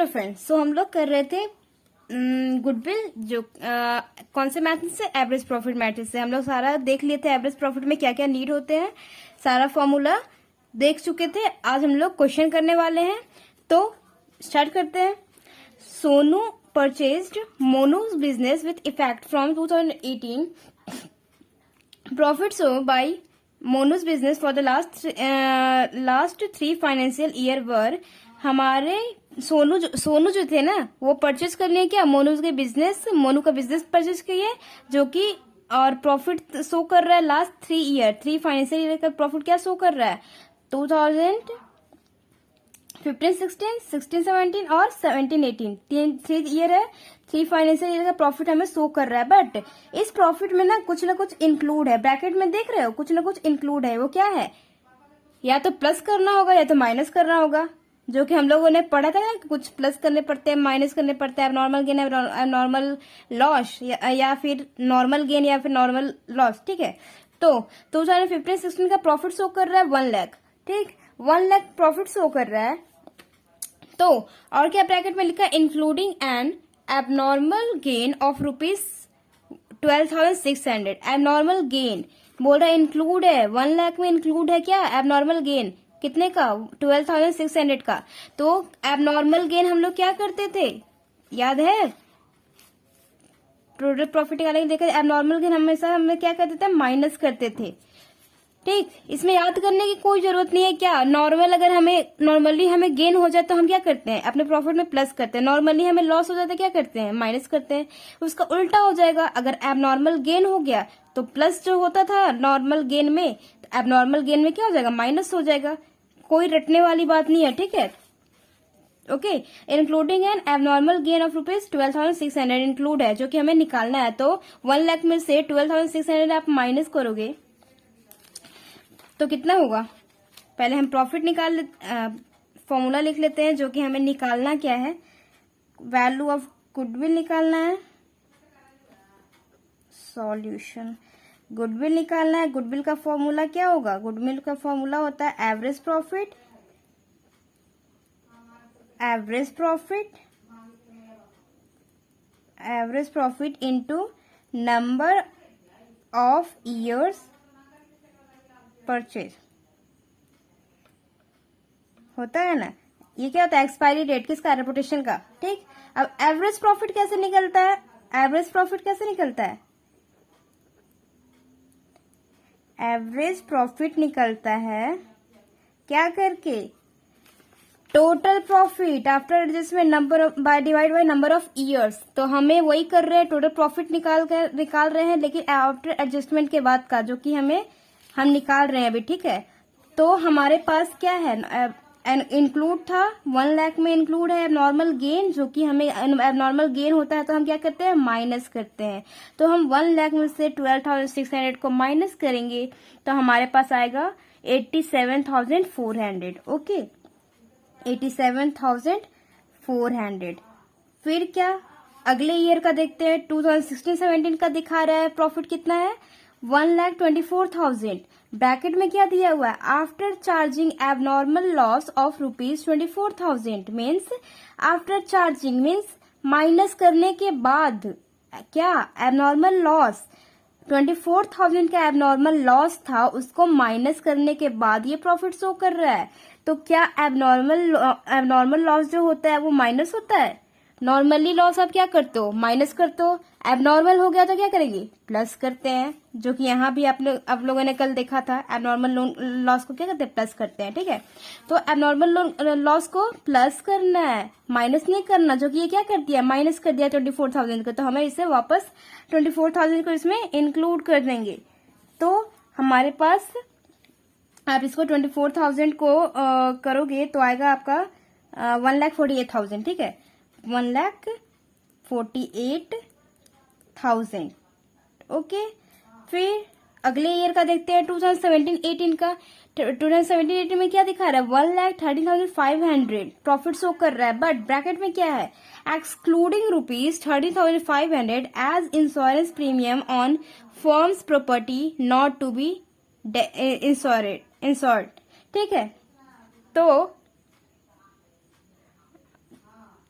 Friends, सो हम लोग कर रहे थे गुडविल, जो कौन से मैथड से, एवरेज प्रॉफिट मैथड से। हम लोग सारा देख लिए थे एवरेज प्रॉफिट में क्या क्या नीड होते हैं, सारा फॉर्मूला देख चुके थे। आज हम लोग क्वेश्चन करने वाले हैं, तो स्टार्ट करते हैं। Sonu purchased Monu's business with effect from 2018। Profit so by Monu's business for the last 3 financial year वर। हमारे सोनू जो थे ना, वो परचेज कर लिए क्या, मोनू का बिजनेस परचेज किए, जो कि और प्रॉफिट शो कर रहा है लास्ट 3 फाइनेंशियल ईयर का प्रॉफिट क्या शो कर रहा है, 2015-16, 16-17 और 17-18, 3 ईयर है, 3 फाइनेंशियल ईयर का प्रॉफिट हमें शो कर रहा है। बट इस प्रॉफिट में ना कुछ इंक्लूड है, ब्रैकेट में देख रहे हो, कुछ ना कुछ इंक्लूड है। वो क्या है, या तो प्लस करना होगा या तो माइनस करना होगा, जो कि हम लोगों ने पढ़ा था ना, कुछ प्लस करने पड़ते हैं, माइनस करने पड़ते हैं, नॉर्मल गेन, नॉर्मल लॉस, या फिर नॉर्मल गेन या फिर नॉर्मल लॉस। ठीक है, तो 2015-16 का प्रॉफिट शो कर रहा है 1 लाख। ठीक, 1 लाख प्रॉफिट शो कर रहा है। तो और क्या ब्रैकेट में लिखा है, including N abnormal gain of ₹12,600। Abnormal gain बोल रहा है इंक्लूड है, 1 लाख में इंक्लूड है क्या, एबनॉर्मल गेन कितने का, 12,600 का। तो एबनॉर्मल गेन हम लोग क्या करते थे, याद है, प्रोडक्ट प्रॉफिट निकालने देखा, एबनॉर्मल गेन हमेशा हमें क्या करते थे, माइनस करते थे। ठीक, इसमें याद करने की कोई जरूरत नहीं है क्या। नॉर्मली हमें गेन हो जाए तो हम क्या करते हैं, अपने प्रॉफिट में प्लस करते हैं। नॉर्मली हमें लॉस हो जाता है, क्या करते हैं, माइनस करते हैं। उसका उल्टा हो जाएगा, अगर एबनॉर्मल गेन हो गया तो प्लस जो होता था नॉर्मल गेन में, तो एबनॉर्मल गेन में क्या हो जाएगा, माइनस हो जाएगा। कोई रटने वाली बात नहीं है, ठीक है। Okay, including N abnormal gain of ₹12,600 include है, जो कि हमें निकालना है। तो 1 लाख में से 12,600 आप माइनस करोगे तो कितना होगा। पहले हम प्रॉफिट फॉर्मूला लिख लेते हैं, जो कि हमें निकालना क्या है, वैल्यू ऑफ गुडविल निकालना है। सॉल्यूशन, गुडविल निकालना है। गुडविल का फॉर्मूला क्या होगा, गुडविल का फॉर्मूला होता है average profit into number of years purchase, होता है ना। ये क्या होता है, एक्सपायरी डेट किसका, रेपुटेशन का। ठीक, अब एवरेज प्रॉफिट कैसे निकलता है, एवरेज प्रॉफिट निकलता है क्या करके, total profit after adjustment divide by number of years. तो हमें वही कर रहे हैं, टोटल प्रॉफिट निकाल रहे हैं, लेकिन आफ्टर एडजस्टमेंट के बाद का, जो कि हम निकाल रहे हैं अभी। ठीक है, तो हमारे पास क्या है, इंक्लूड था 1 लाख में, इंक्लूड है एबनॉर्मल गेन, जो कि हमें एबनॉर्मल गेन होता है तो हम क्या करते हैं, माइनस करते हैं। तो हम 1 लाख में से 12,600 को माइनस करेंगे तो हमारे पास आएगा 87,400। ओके, 87,400। फिर क्या, अगले ईयर का देखते हैं, 2016-17 का दिखा रहा है प्रॉफिट कितना है, 1,24,000। ब्रैकेट में क्या दिया हुआ है, after charging abnormal loss of ₹24,000। Means after charging means minus करने के बाद, क्या, एबनॉर्मल लॉस 24,000 का एबनॉर्मल लॉस था, उसको माइनस करने के बाद ये प्रॉफिट शो कर रहा है। तो क्या एबनॉर्मल लॉस जो होता है वो माइनस होता है। नॉर्मली लॉस आप क्या करते हो, माइनस करते हो। एबनॉर्मल हो गया तो क्या करेंगे, प्लस करते हैं, जो कि यहाँ भी आप लोगों ने कल देखा था। एबनॉर्मल लॉस को क्या करते हैं, प्लस करते हैं। ठीक है, तो एबनॉर्मल लॉस को प्लस करना है, माइनस नहीं करना, जो कि ये क्या कर दिया, माइनस कर दिया 24,000 को। तो हमें इसे वापस 24,000 को इसमें इंक्लूड कर देंगे। तो हमारे पास, आप इसको 24,000 को करोगे तो आएगा आपका 1,48,000। ठीक है, 1,48,000। ओके, फिर अगले ईयर का देखते हैं, 2017-18 का। 2017-18 में क्या दिखा रहा है, 1,13,500 प्रॉफिट शो कर रहा है। बट ब्रैकेट में क्या है, excluding ₹13,500 as insurance premium on firm's property not to be insured. ठीक है, तो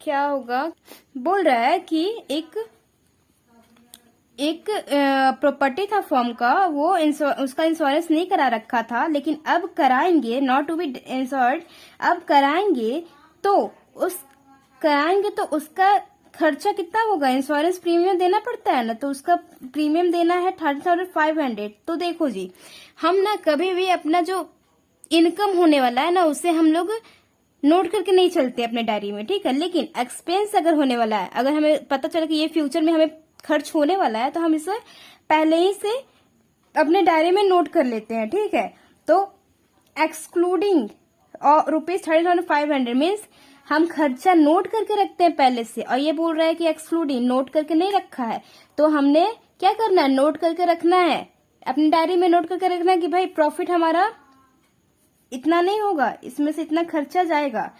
क्या होगा, बोल रहा है कि एक प्रॉपर्टी था फॉर्म का, वो उसका इंश्योरेंस नहीं करा रखा था, लेकिन अब कराएंगे, नॉट टू बी इंश्योर्ड, अब कराएंगे तो उसका खर्चा कितना होगा, इंश्योरेंस प्रीमियम देना पड़ता है ना, तो उसका प्रीमियम देना है 30,500। तो देखो जी, हम ना कभी भी अपना जो इनकम होने वाला है ना, उसे हम लोग नोट करके नहीं चलते अपने डायरी में, ठीक है। लेकिन एक्सपेंस अगर होने वाला है, अगर हमें पता चला कि ये फ्यूचर में हमें खर्च होने वाला है, तो हम इसे पहले ही से अपने डायरी में नोट कर लेते हैं, ठीक है। तो एक्सक्लूडिंग ₹30,500 मीन्स हम खर्चा नोट करके रखते हैं पहले से, और ये बोल रहा है कि एक्सक्लूडिंग, नोट करके नहीं रखा है, तो हमने क्या करना है, नोट करके रखना है, अपनी डायरी में नोट करके रखना है कि भाई प्रॉफिट हमारा इतना नहीं होगा, इसमें से इतना खर्चा जाएगा।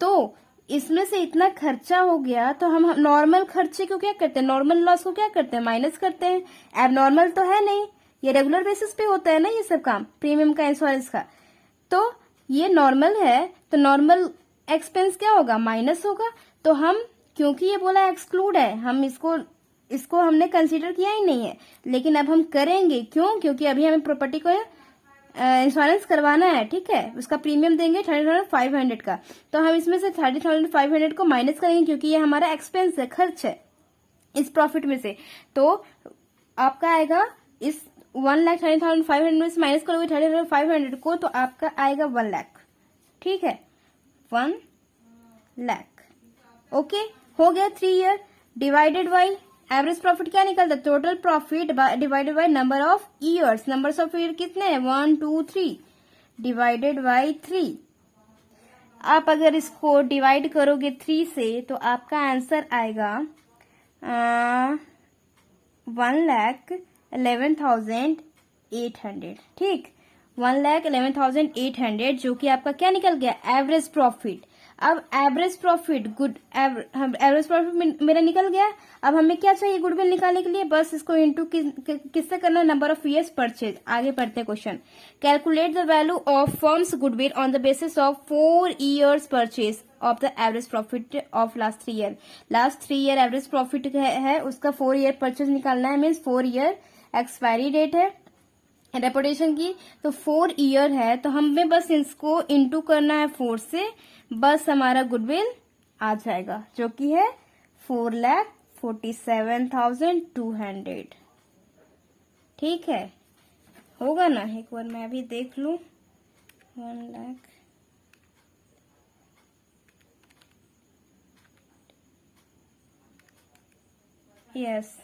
तो इसमें से इतना खर्चा हो गया, तो हम नॉर्मल खर्चे को क्या करते हैं, नॉर्मल लॉस को क्या करते हैं, माइनस करते हैं। एबनॉर्मल तो है नहीं, ये रेगुलर बेसिस पे होता है ना ये सब काम, प्रीमियम का, इंश्योरेंस का। तो ये नॉर्मल है, तो नॉर्मल एक्सपेंस क्या होगा, माइनस होगा। तो हम, क्योंकि ये बोला एक्सक्लूड है, हम इसको हमने कंसीडर किया ही नहीं है, लेकिन अब हम करेंगे। क्यों? क्योंकि अभी हमें प्रॉपर्टी को इंश्योरेंस करवाना है, ठीक है, उसका प्रीमियम देंगे 30,500 का। तो हम इसमें से 30,500 को माइनस करेंगे, क्योंकि ये हमारा एक्सपेंस है, खर्च है इस प्रॉफिट में से। तो आपका आएगा, इस 1,30,500 में से माइनस करोगे 30,500 को, तो आपका आएगा 1 लाख, ठीक है, 1 लाख। ओके, हो गया 3 year divided by average profit. क्या निकलता है, total profit divided by number of years. Numbers of year कितने हैं, 1 2 3 डिवाइडेड बाय 3। आप अगर इसको डिवाइड करोगे 3 से, तो आपका आंसर आएगा 1,11,800, ठीक, 1,11,800, जो कि आपका क्या निकल गया, एवरेज प्रॉफिट। अब एवरेज प्रॉफिट, एवरेज प्रॉफिट मेरा निकल गया। अब हमें क्या चाहिए गुडविल निकालने के लिए, बस इसको इंटू किससे करना, नंबर ऑफ ईयर्स परचेज। आगे पढ़ते हैं question. Calculate the value of firms goodwill on the basis of 4 years purchase of the average profit of last 3 year. Last 3 year average profit है, उसका 4 ईयर परचेज निकालना है, means 4 year expiry date है reputation की, तो 4 year है, तो हमें बस इसको इंटू करना है 4 से, बस हमारा गुडविल आ जाएगा, जो कि है 4,47,200, ठीक है, होगा ना। एक बार मैं भी देख लूं, 1 लाख, यस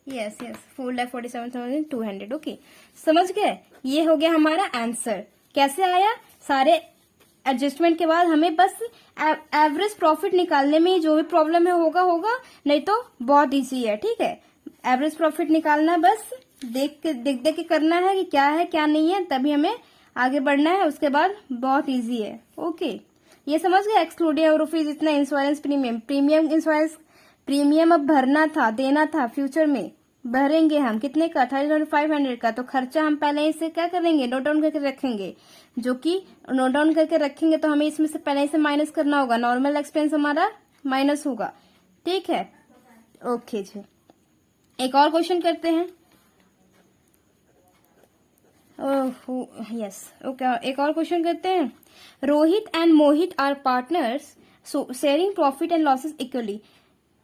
4,47,200। ओके, समझ गए, ये हो गया हमारा आंसर। कैसे आया, सारे एडजस्टमेंट के बाद हमें बस एवरेज प्रॉफिट निकालने में जो भी प्रॉब्लम है होगा, नहीं तो बहुत इजी है, ठीक है। एवरेज प्रॉफिट निकालना है, बस देख के करना है कि क्या है क्या नहीं है, तभी हमें आगे बढ़ना है, उसके बाद बहुत इजी है। ओके, ये समझ गए। एक्सक्लूडिंग रुपीज इतना इंश्योरेंस प्रीमियम इंश्योरेंस प्रीमियम अब भरना था, देना था, फ्यूचर में भरेंगे हम, कितने का, 30,500 का। तो खर्चा हम पहले ही से क्या करेंगे, नोट डाउन करके रखेंगे, जो कि नोट डाउन करके रखेंगे, तो हमें इसमें से पहले ही से माइनस करना होगा, नॉर्मल एक्सपेंस हमारा माइनस होगा, ठीक है। ओके जी, एक और क्वेश्चन करते हैं। यस, ओके, एक और क्वेश्चन करते हैं। Rohit and Mohit are partners sharing profit and losses equally,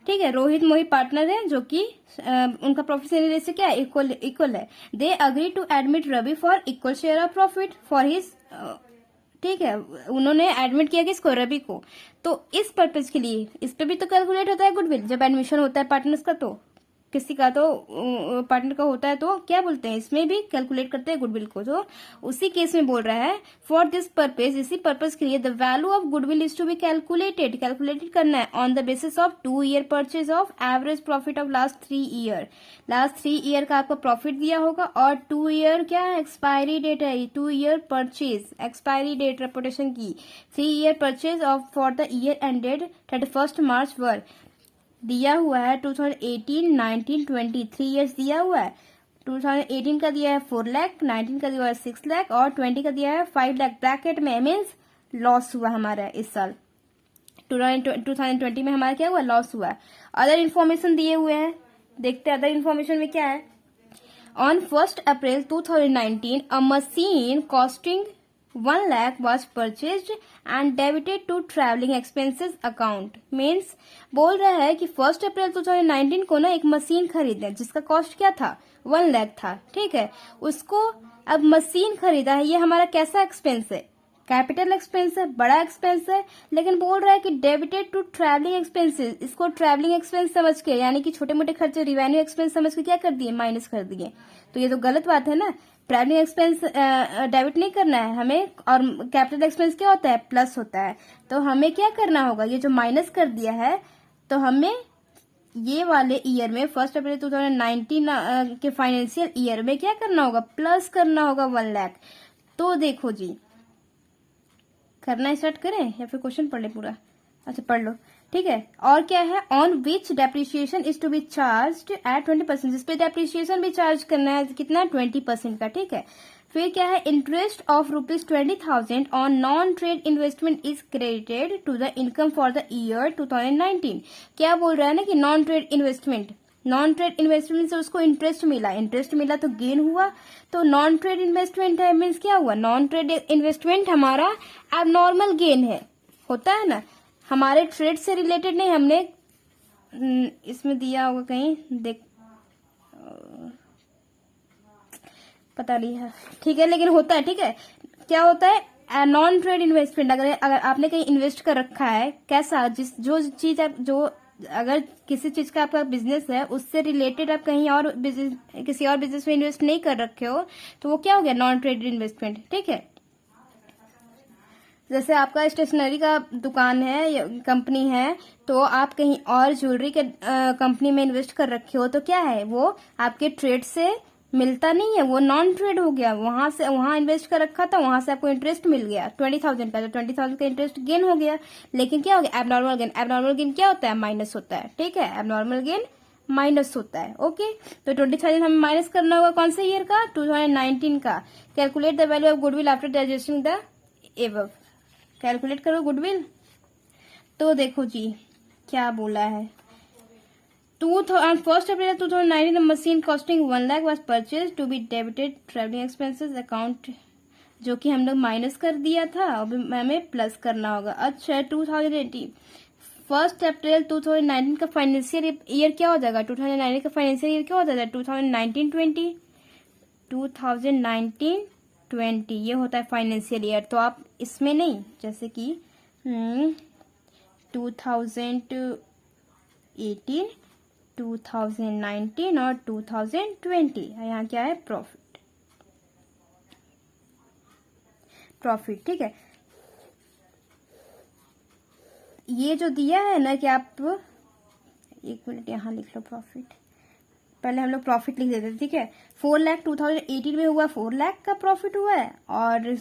ठीक है। रोहित मोहित पार्टनर है, जो कि उनका प्रॉफिट शेयरिंग रेशियो क्या है, इक्वल है। They agree to admit Ravi for equal share of profit for his, ठीक है, उन्होंने एडमिट किया किसको, रवि को। तो इस पर्पज के लिए इस पे भी तो कैलकुलेट होता है गुडविल, जब एडमिशन होता है पार्टनर्स का, तो किसी का तो पार्टनर का होता है, तो क्या बोलते हैं, इसमें भी कैलकुलेट करते हैं गुडविल को। तो उसी केस में बोल रहा है, फॉर दिस पर्पज, इसी पर्पज के लिए, the value of goodwill is to be calculated करना है on the basis of 2 year purchase of average profit of last 3 year. Last 3 year का आपका प्रॉफिट दिया होगा, और 2 ईयर क्या है, एक्सपायरी डेट है, 2 year purchase, expiry date reputation की, 3 year purchase of for the year ended 31 March were दिया हुआ है 2018, 19, 20 3 ईयर्स दिया हुआ है। 2018 का दिया है 4 लाख, 19 का दिया है 6 लाख, और 20 का दिया है 5 लाख। ब्रैकेट में मीन्स लॉस हुआ हमारा इस साल, 2020 में हमारा क्या हुआ, लॉस हुआ। अदर इन्फॉर्मेशन दिए हुए हैं, देखते हैं अदर इन्फॉर्मेशन में क्या है। On 1 April 2019 a machine costing 1 lakh was purchased and debited to travelling expenses account. Means बोल रहा है कि 1 अप्रैल 2019 को ना एक मशीन खरीदे जिसका कॉस्ट क्या था, 1 लाख था, ठीक है। उसको अब मशीन खरीदा है, ये हमारा कैसा एक्सपेंस है, कैपिटल एक्सपेंस है, बड़ा एक्सपेंस है, लेकिन बोल रहा है कि डेबिटेड टू ट्रैवलिंग एक्सपेंसेस, इसको ट्रैवलिंग एक्सपेंस समझ के, यानी कि छोटे मोटे खर्चे रिवेन्यू एक्सपेंस समझ के क्या कर दिए, माइनस कर दिए। तो ये तो गलत बात है ना, ट्रैवलिंग एक्सपेंस डेबिट नहीं करना है हमें, और कैपिटल एक्सपेंस क्या होता है, प्लस होता है। तो हमें क्या करना होगा, ये जो माइनस कर दिया है, तो हमें ये वाले ईयर में 1 अप्रैल 2019 के फाइनेंशियल ईयर में क्या करना होगा, प्लस करना होगा 1 लाख। तो देखो जी, करना स्टार्ट करें या फिर क्वेश्चन पढ़ ले पूरा, अच्छा पढ़ लो, ठीक है। और क्या है, on which depreciation is to be charge at 20%, जिसपे डेप्रिसिएशन भी चार्ज करना है, कितना, 20% का, ठीक है। फिर क्या है, interest of ₹20,000 on non trade investment is credited to the income for the year 2019। क्या बोल रहा है ना कि non trade investment, non trade investment से उसको इंटरेस्ट मिला, इंटरेस्ट मिला तो गेन हुआ। तो नॉन ट्रेड इन्वेस्टमेंट है, मीन्स क्या हुआ, नॉन ट्रेड इन्वेस्टमेंट हमारा एबनॉर्मल गेन है, होता है ना, हमारे ट्रेड से रिलेटेड नहीं। हमने इसमें दिया होगा कहीं, देख पता नहीं है, ठीक है, लेकिन होता है, ठीक है। क्या होता है, नॉन ट्रेड इन्वेस्टमेंट, अगर आपने कहीं इन्वेस्ट कर रखा है, कैसा, जो चीज आप, जो अगर किसी चीज का आपका बिजनेस है, उससे रिलेटेड आप कहीं और बिजनेस, किसी और बिजनेस में इन्वेस्ट नहीं कर रखे हो, तो वो क्या हो गया, नॉन ट्रेड इन्वेस्टमेंट, ठीक है। जैसे आपका स्टेशनरी का दुकान है या कंपनी है, तो आप कहीं और ज्वेलरी के कंपनी में इन्वेस्ट कर रखे हो, तो क्या है, वो आपके ट्रेड से मिलता नहीं है, वो नॉन ट्रेड हो गया। वहां से, वहां इन्वेस्ट कर रखा था, वहां से आपको इंटरेस्ट मिल गया 20,000 का, तो 20,000 का इंटरेस्ट गेन हो गया। लेकिन क्या हो गया, एबनॉर्मल गेन। एबनॉर्मल गेन क्या होता है, माइनस होता है, ठीक है, एबनॉर्मल गेन माइनस होता है, ओके। तो 20,000 हमें माइनस करना होगा कौन से ईयर का, 2019 का। Calculate the value of goodwill after digesting the above, calculate करो गुडविल। तो देखो जी क्या बोला है, 1 April 2019 machine costing 1 lakh was purchase to be debited travelling expenses account, जो कि हम लोग माइनस कर दिया था, अब हमें प्लस करना होगा। अच्छा, 2018 1 अप्रैल 2019 का फाइनेंशियल ईयर क्या हो जाएगा, 2019 का फाइनेंशियल ईयर क्या हो जाएगा, 2019-20 2019-20 ये होता है फाइनेंशियल ईयर। तो आप इसमें नहीं, जैसे कि 2018, 2019 और 2020, यहाँ क्या है, प्रॉफिट, प्रॉफिट, ठीक है। ये जो दिया है ना कि आप, एक मिनट यहाँ लिख लो प्रॉफिट, पहले हम लोग प्रॉफिट लिख देते, ठीक है। 4 लाख 2018 में हुआ, 4 लाख का प्रॉफिट हुआ है, और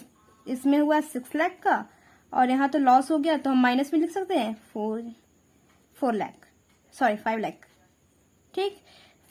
इसमें हुआ 6 लाख का, और यहाँ तो लॉस हो गया, तो हम माइनस में लिख सकते हैं 4 लाख, सॉरी 5 लाख, ठीक,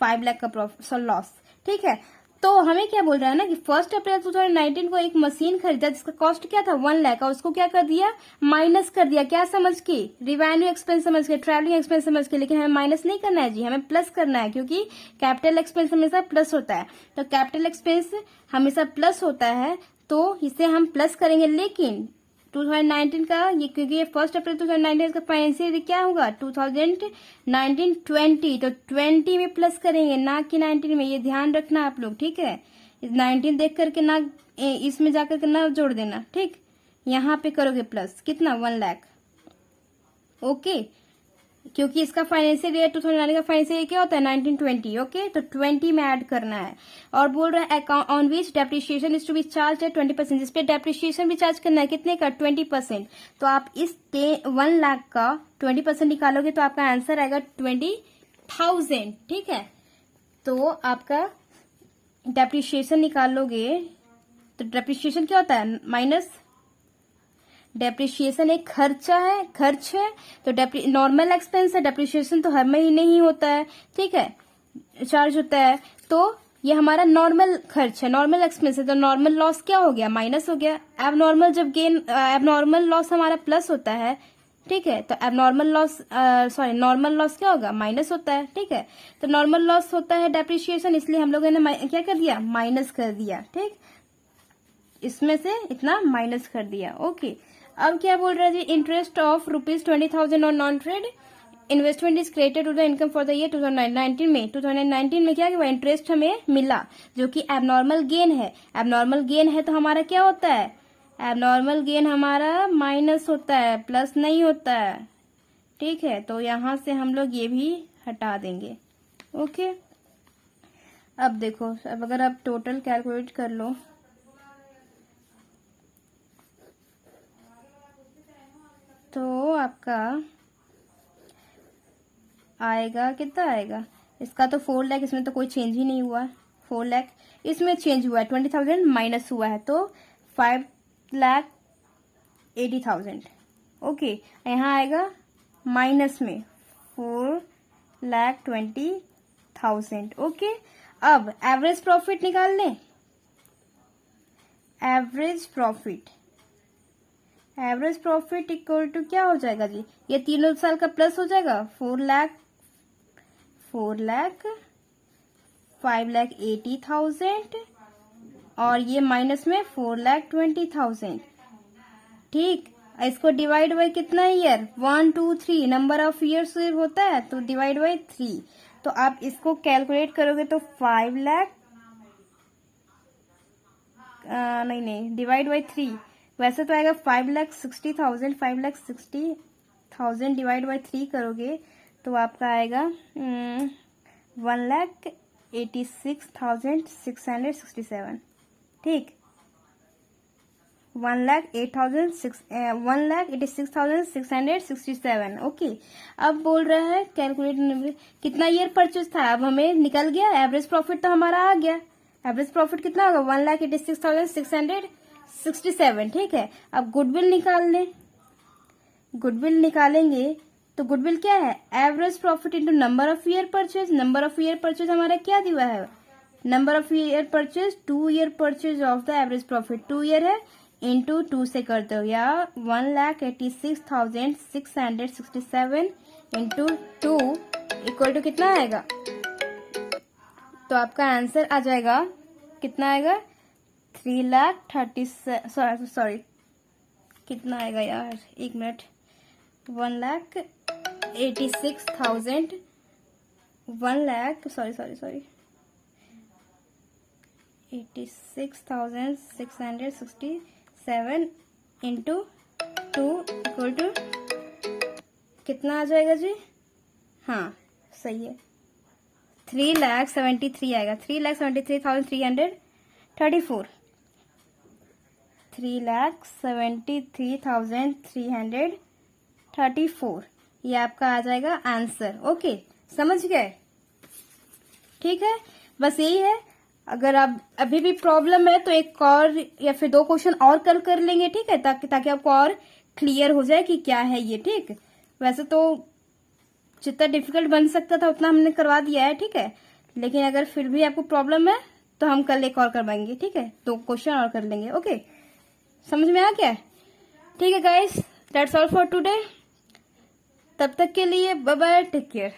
5 लाख का प्रॉफिट, लॉस, ठीक है। तो हमें क्या बोल रहा है ना कि 1 अप्रैल 2019 को एक मशीन खरीदा जिसका कॉस्ट क्या था, 1 लाख का, उसको क्या कर दिया, माइनस कर दिया, क्या समझ के, रिवेन्यू एक्सपेंस समझ के, ट्रैवलिंग एक्सपेंस समझ के। लेकिन हमें माइनस नहीं करना है जी, हमें प्लस करना है, क्योंकि कैपिटल एक्सपेंस हमेशा प्लस होता है। तो कैपिटल एक्सपेंस हमेशा प्लस होता है, तो इसे हम प्लस करेंगे। लेकिन 2019 का ये, क्योंकि ये 1 अप्रैल 2019 का फाइनेंशियल क्या होगा, 2019-20, तो 20 में प्लस करेंगे, ना कि 19 में, ये ध्यान रखना आप लोग, ठीक है। 19 देख करके ना इसमें जाकर के ना जोड़ देना, ठीक। यहाँ पे करोगे प्लस, कितना, 1 लाख, ओके, क्योंकि इसका फाइनेंशियल ईयर 2019 का फाइनेंशियल ईयर क्या होता है, 1920, ओके। तो 20 में ऐड करना है। और बोल रहा है account on which depreciation is to be charge है 20%, जिसपे डेप्रिसिएशन भी चार्ज करना है, कितने का, 20%। तो आप इस 1 लाख का 20% निकालोगे तो आपका आंसर आएगा 20,000, ठीक है। तो आपका डेप्रिसिएशन निकालोगे तो डेप्रिसिएशन क्या होता है, माइनस, डेप्रिसिएशन एक खर्चा है, खर्च है, तो नॉर्मल एक्सपेंस है, डेप्रिसिएशन तो हर महीने ही होता है, ठीक है, चार्ज होता है। तो ये हमारा नॉर्मल खर्च है, नॉर्मल एक्सपेंस है, तो नॉर्मल लॉस क्या हो गया, माइनस हो गया। एबनॉर्मल जब गेन, एबनॉर्मल लॉस हमारा प्लस होता है, ठीक है। तो एबनॉर्मल लॉस नॉर्मल लॉस क्या होगा, माइनस होता है। ठीक है, तो नॉर्मल लॉस होता है डेप्रिशिएशन, इसलिए हम लोगों ने क्या कर दिया, माइनस कर दिया। ठीक, इसमें से इतना माइनस कर दिया। ओके, अब क्या बोल रहा है जी, interest of ₹20,000 on non trade investment is created to the income for the year 2019 में। 2019 में क्या हुआ, इंटरेस्ट हमें मिला जो कि एबनॉर्मल गेन है। एबनॉर्मल गेन है तो हमारा क्या होता है, एबनॉर्मल गेन हमारा माइनस होता है, प्लस नहीं होता है। ठीक है, तो यहां से हम लोग ये भी हटा देंगे। ओके, अब देखो, अब अगर आप टोटल कैलकुलेट कर लो तो आपका आएगा, कितना आएगा, इसका तो 4 लाख, इसमें तो कोई चेंज ही नहीं हुआ है। 4 लाख इसमें चेंज हुआ है, 20,000 माइनस हुआ है, तो 5,80,000। ओके, यहाँ आएगा माइनस में 4,20,000। ओके, अब एवरेज प्रॉफिट निकाल लें। एवरेज प्रॉफिट इक्वल टू क्या हो जाएगा जी, ये तीनों साल का प्लस हो जाएगा, 4 लाख 5,80,000 और ये माइनस में 4,20,000। ठीक, इसको डिवाइड बाई कितना ईयर, 1 2 3 नंबर ऑफ ईयर्स होता है, तो डिवाइड बाई 3। तो आप इसको कैलकुलेट करोगे तो 5 लाख नहीं डिवाइड बाई 3, वैसे तो आएगा 5,60,000। 5,60,000 डिवाइड बाई 3 करोगे तो आपका आएगा 1,86,667। ठीक, 1,86,667। ओके, अब बोल रहा है कैलकुलेट कितना ईयर परचेज था। अब हमें निकल गया एवरेज प्रॉफिट, तो हमारा आ गया। एवरेज प्रॉफिट कितना होगा, 1,86,667। ठीक है, अब गुडविल निकाल लें। गुडविल निकालेंगे तो गुडविल क्या है, average profit into number of year purchase. Number of year purchase हमारा क्या दिया है, number of year purchase 2 year purchase of the average profit, 2 year है, इंटू 2 से करते हो, या 1,86,667 इंटू 2 इक्वल टू कितना आएगा, तो आपका आंसर आ जाएगा, कितना आएगा, 3,30,000 सॉरी कितना आएगा यार, एक मिनट, 1,86,000 86,667 इंटू 2 इक्वल टू कितना आ जाएगा जी, हाँ सही है, 3,73,000 आएगा, 3,73,334, 3,73,334 ये आपका आ जाएगा आंसर। ओके, समझ गए, ठीक है, बस यही है। अगर आप अभी भी प्रॉब्लम है तो एक और या फिर 2 क्वेश्चन और कल कर लेंगे, ठीक है, ताकि आपको और क्लियर हो जाए कि क्या है ये। ठीक, वैसे तो जितना डिफिकल्ट बन सकता था उतना हमने करवा दिया है, ठीक है, लेकिन अगर फिर भी आपको प्रॉब्लम है तो हम कल एक और करवाएंगे, ठीक है, 2 क्वेश्चन और कर लेंगे। ओके, समझ में आ गया, ठीक है guys, that's all for today. तब तक के लिए बाय बाय, टेक केयर।